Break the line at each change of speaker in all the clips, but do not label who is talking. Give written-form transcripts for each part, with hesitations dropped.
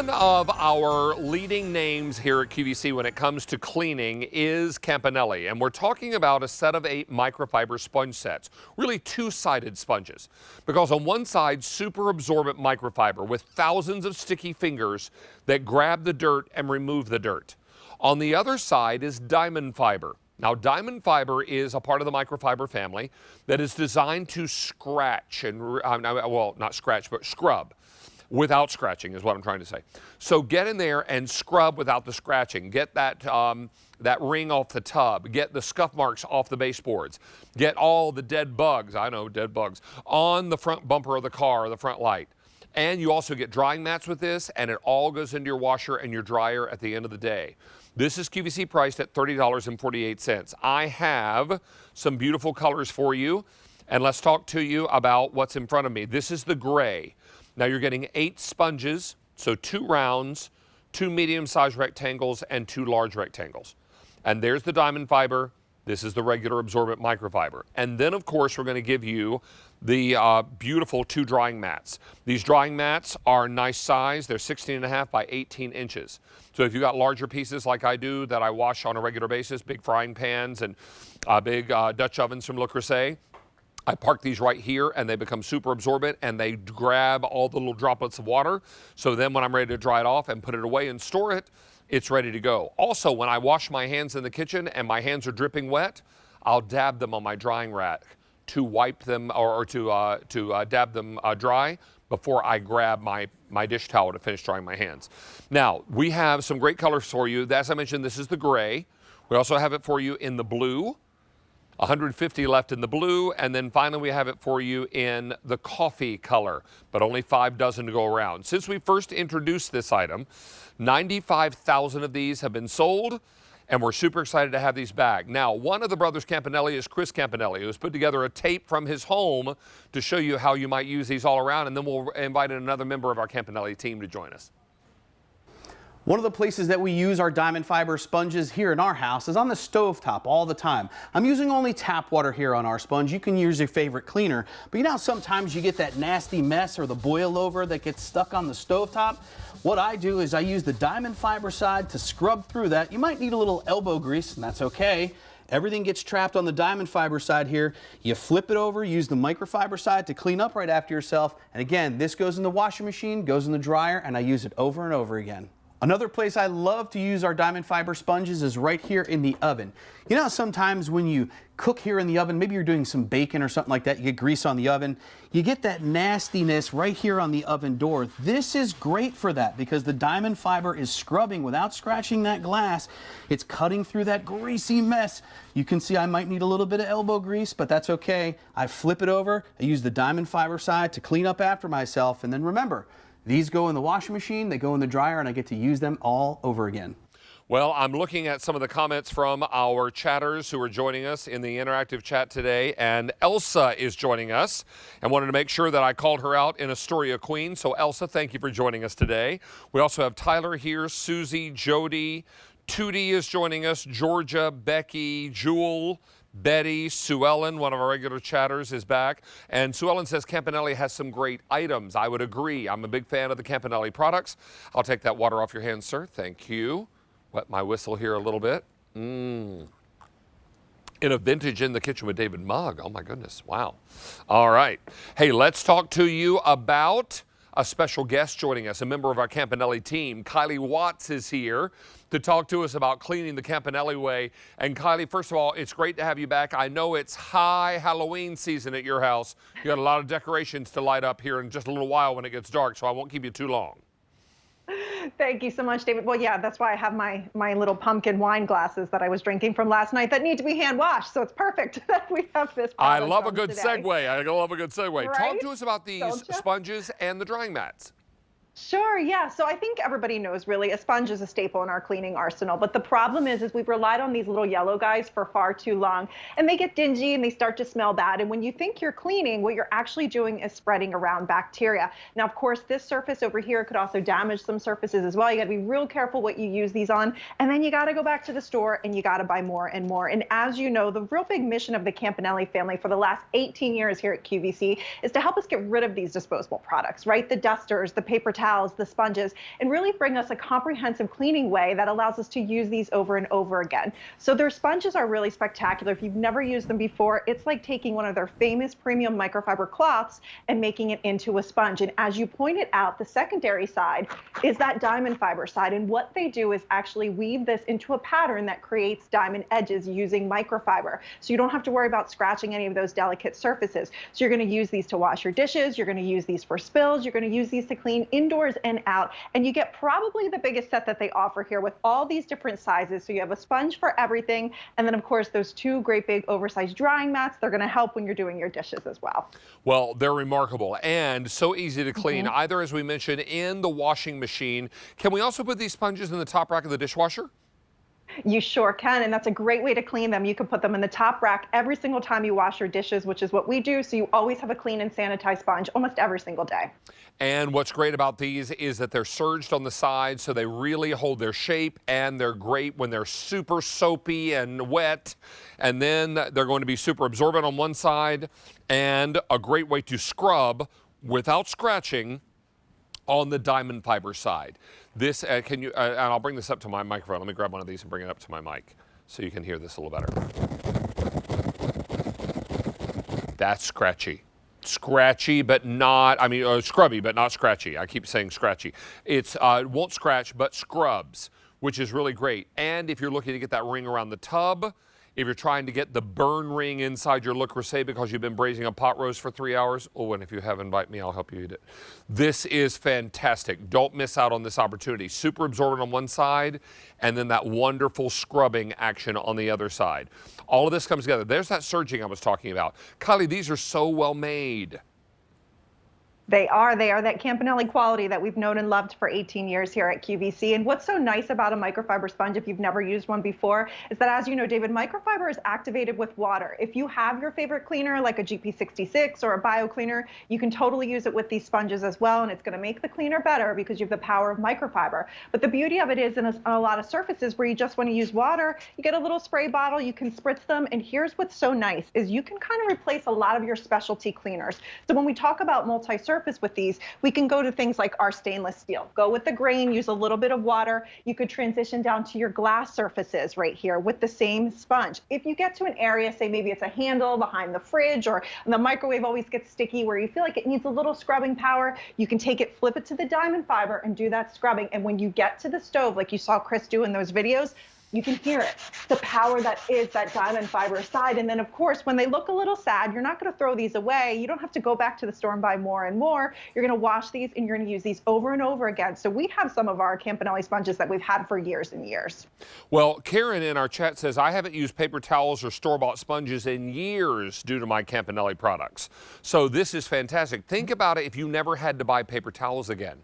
One of our leading names here at QVC when it comes to cleaning is Campanelli, and we're talking about a set of 8 microfiber sponge sets, really two-sided sponges, because on one side, super absorbent microfiber with thousands of sticky fingers that grab the dirt and remove the dirt. On the other side is diamond fiber. Now, diamond fiber is a part of the microfiber family that is designed to scratch and, well, not scratch, but scrub. Without scratching is what I'm trying to say. So get in there and scrub without the scratching. Get that, that ring off the tub. Get the scuff marks off the baseboards. Get all the dead bugs, I know, dead bugs, on the front bumper of the car or the front light. And you also get drying mats with this, and it all goes into your washer and your dryer at the end of the day. This is QVC priced at $30.48. I have some beautiful colors for you, and let's talk to you about what's in front of me. This is the gray. Now you're getting 8 sponges, so 2 rounds, 2 medium-sized rectangles, and 2 large rectangles. And there's the diamond fiber. This is the regular absorbent microfiber. And then, of course, we're going to give you the beautiful 2 drying mats. These drying mats are nice size. They're 16.5 by 18 inches. So if you've got larger pieces like I do that I wash on a regular basis, big frying pans and big Dutch ovens from Le Creuset, I park these right here and they become super absorbent and they grab all the little droplets of water. So then when I'm ready to dry it off and put it away and store it, it's ready to go. Also, when I wash my hands in the kitchen and my hands are dripping wet, I'll dab them on my drying rack to wipe them or to dab them dry before I grab my dish towel to finish drying my hands. Now, we have some great colors for you. As I mentioned, this is the gray. We also have it for you in the blue. 150 left in the blue, and then finally we have it for you in the coffee color, but only 5 dozen to go around. Since we first introduced this item, 95,000 of these have been sold, and we're super excited to have these back. Now, one of the brothers Campanelli is Chris Campanelli, who's put together a tape from his home to show you how you might use these all around, and then we'll invite in another member of our Campanelli team to join us.
One of the places that we use our diamond fiber sponges here in our house is on the stovetop all the time. I'm using only tap water here on our sponge. You can use your favorite cleaner, but you know sometimes you get that nasty mess or the boil over that gets stuck on the stovetop? What I do is I use the diamond fiber side to scrub through that. You might need a little elbow grease, and that's okay. Everything gets trapped on the diamond fiber side here. You flip it over, use the microfiber side to clean up right after yourself. And again, this goes in the washing machine, goes in the dryer, and I use it over and over again. Another place I love to use our diamond fiber sponges is right here in the oven. You know, sometimes when you cook here in the oven, maybe you're doing some bacon or something like that, you get grease on the oven, you get that nastiness right here on the oven door. This is great for that because the diamond fiber is scrubbing without scratching that glass. It's cutting through that greasy mess. You can see I might need a little bit of elbow grease, but that's okay. I flip it over, I use the diamond fiber side to clean up after myself, and then remember, these go in the washing machine, they go in the dryer, and I get to use them all over again.
Well, I'm looking at some of the comments from our chatters who are joining us in the interactive chat today, and Elsa is joining us and wanted to make sure that I called her out in Astoria Queen. So Elsa, thank you for joining us today. We also have Tyler here, Susie, Jody, Tootie is joining us, Georgia, Becky, Jewel, Betty, Sue Ellen, one of our regular chatters, is back. And Sue Ellen says Campanelli has some great items. I would agree. I'm a big fan of the Campanelli products. I'll take that water off your hands, sir. Thank you. Wet my whistle here a little bit. In a vintage in the kitchen with David mug. Oh my goodness. Wow. All right. Hey, let's talk to you about a special guest joining us, a member of our Campanelli team. Kylie Watts is here to talk to us about cleaning the Campanelli way. And Kylie, first of all, it's great to have you back. I know it's high Halloween season at your house. You got a lot of decorations to light up here in just a little while when it gets dark, so I won't keep you too long.
Thank you so much, David. Well, yeah, that's why I have my little pumpkin wine glasses that I was drinking from last night that need to be hand washed. So it's perfect that we have this.
I love a good segue. I love a good segue.
Right?
Talk to us about these sponges and the drying mats.
Sure, yeah. So I think everybody knows really a sponge is a staple in our cleaning arsenal. But the problem is we've relied on these little yellow guys for far too long, and they get dingy and they start to smell bad. And when you think you're cleaning, what you're actually doing is spreading around bacteria. Now, of course, this surface over here could also damage some surfaces as well. You got to be real careful what you use these on. And then you got to go back to the store and you got to buy more and more. And as you know, the real big mission of the Campanelli family for the last 18 years here at QVC is to help us get rid of these disposable products, right? The dusters, the paper towels, towels, the sponges, and really bring us a comprehensive cleaning way that allows us to use these over and over again. So their sponges are really spectacular. If you've never used them before, it's like taking one of their famous premium microfiber cloths and making it into a sponge. And as you pointed out, the secondary side is that diamond fiber side. And what they do is actually weave this into a pattern that creates diamond edges using microfiber. So you don't have to worry about scratching any of those delicate surfaces. So you're going to use these to wash your dishes. You're going to use these for spills. You're going to use these to clean indoors and out. And you get probably the biggest set that they offer here with all these different sizes. So you have a sponge for everything. And then, of course, those two great big oversized drying mats. They're going to help when you're doing your dishes as well.
Well, they're remarkable and so easy to clean, either, as we mentioned, in the washing machine. Can we also put these sponges in the top rack of the dishwasher?
You sure can, and that's a great way to clean them. You can put them in the top rack every single time you wash your dishes, which is what we do, so you always have a clean and sanitized sponge almost every single day.
And what's great about these is that they're surged on the side, so they really hold their shape, and they're great when they're super soapy and wet. And then they're going to be super absorbent on one side, and a great way to scrub without scratching on the diamond fiber side. This, and I'll bring this up to my microphone. Let me grab one of these and bring it up to my mic so you can hear this a little better. That's scratchy. Scratchy, but not, scrubby, but not scratchy. I keep saying scratchy. It's won't scratch, but scrubs, which is really great. And if you're looking to get that ring around the tub, if you're trying to get the burn ring inside your Le Creuset because you've been braising a pot roast for 3 hours, oh, and if you have, invite me, I'll help you eat it. This is fantastic. Don't miss out on this opportunity. Super absorbent on one side, and then that wonderful scrubbing action on the other side. All of this comes together. There's that surging I was talking about. Kylie, these are so well made.
They are that Campanelli quality that we've known and loved for 18 years here at QVC. And what's so nice about a microfiber sponge, if you've never used one before, is that, as you know, David, microfiber is activated with water. If you have your favorite cleaner, like a GP66 or a bio cleaner, you can totally use it with these sponges as well. And it's going to make the cleaner better because you have the power of microfiber. But the beauty of it is, in a lot of surfaces where you just want to use water, you get a little spray bottle, you can spritz them. And here's what's so nice is you can kind of replace a lot of your specialty cleaners. So when we talk about multi-surface with these, we can go to things like our stainless steel. Go with the grain, use a little bit of water. You could transition down to your glass surfaces right here with the same sponge. If you get to an area, say maybe it's a handle behind the fridge, or the microwave always gets sticky where you feel like it needs a little scrubbing power, you can take it, flip it to the diamond fiber and do that scrubbing. And when you get to the stove, like you saw Chris do in those videos, you can hear it, the power that is that diamond fiber side. And then, of course, when they look a little sad, you're not going to throw these away. You don't have to go back to the store and buy more and more. You're going to wash these and you're going to use these over and over again. So we have some of our Campanelli sponges that we've had for years and years.
Well, Karen in our chat says, I haven't used paper towels or store-bought sponges in years due to my Campanelli products. So this is fantastic. Think about it if you never had to buy paper towels again.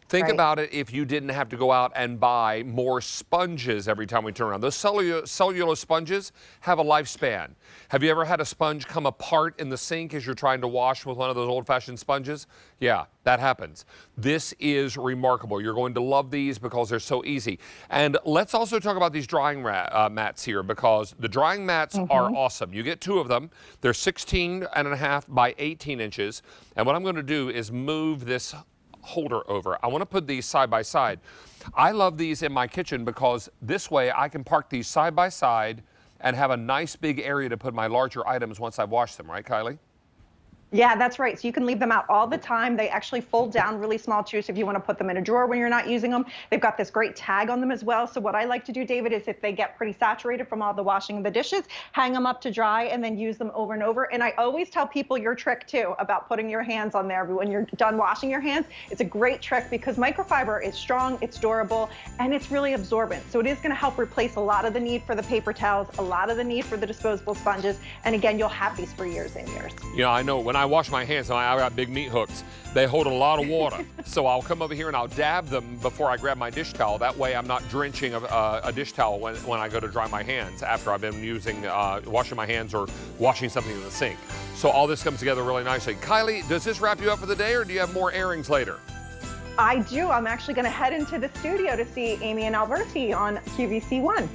Think about it if you didn't have to go out and buy more sponges every time we turn around. Those cellulose sponges have a lifespan. Have you ever had a sponge come apart in the sink as you're trying to wash with one of those old-fashioned sponges? Yeah, that happens. This is remarkable. You're going to love these because they're so easy. And let's also talk about these drying mats here, because the drying mats are awesome. You get 2 of them. They're 16.5 by 18 inches. And what I'm going to do is move this holder over. I want to put these side by side. I love these in my kitchen because this way I can park these side by side and have a nice big area to put my larger items once I've washed them, right, Kylie?
Yeah, that's right. So you can leave them out all the time. They actually fold down really small too. So if you want to put them in a drawer when you're not using them, they've got this great tag on them as well. So what I like to do, David, is if they get pretty saturated from all the washing of the dishes, hang them up to dry and then use them over and over. And I always tell people your trick too about putting your hands on there when you're done washing your hands. It's a great trick because microfiber is strong, it's durable, and it's really absorbent. So it is going to help replace a lot of the need for the paper towels, a lot of the need for the disposable sponges. And again, you'll have these for years and years.
You know, I know when I wash my hands, I got big meat hooks. They hold a lot of water. So I'll come over here and I'll dab them before I grab my dish towel. That way I'm not drenching a dish towel when I go to dry my hands after I've been washing my hands or washing something in the sink. So all this comes together really nicely. Kylie, does this wrap you up for the day or do you have more airings later?
I do. I'm actually going to head into the studio to see Amy and Alberti on QVC1.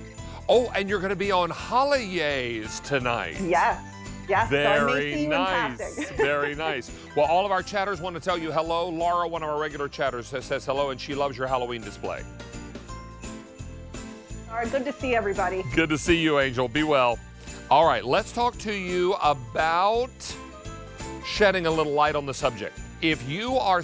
Oh, and you're going to be on Holidays tonight.
Yes. Yes, so I may
Very
see you in
nice.
passing.
Very nice. Well, all of our chatters want to tell you hello. Laura, one of our regular chatters, says hello, and she loves your Halloween display.
All right, good to see everybody.
Good to see you, Angel. Be well. All right, let's talk to you about shedding a little light on the subject. If you are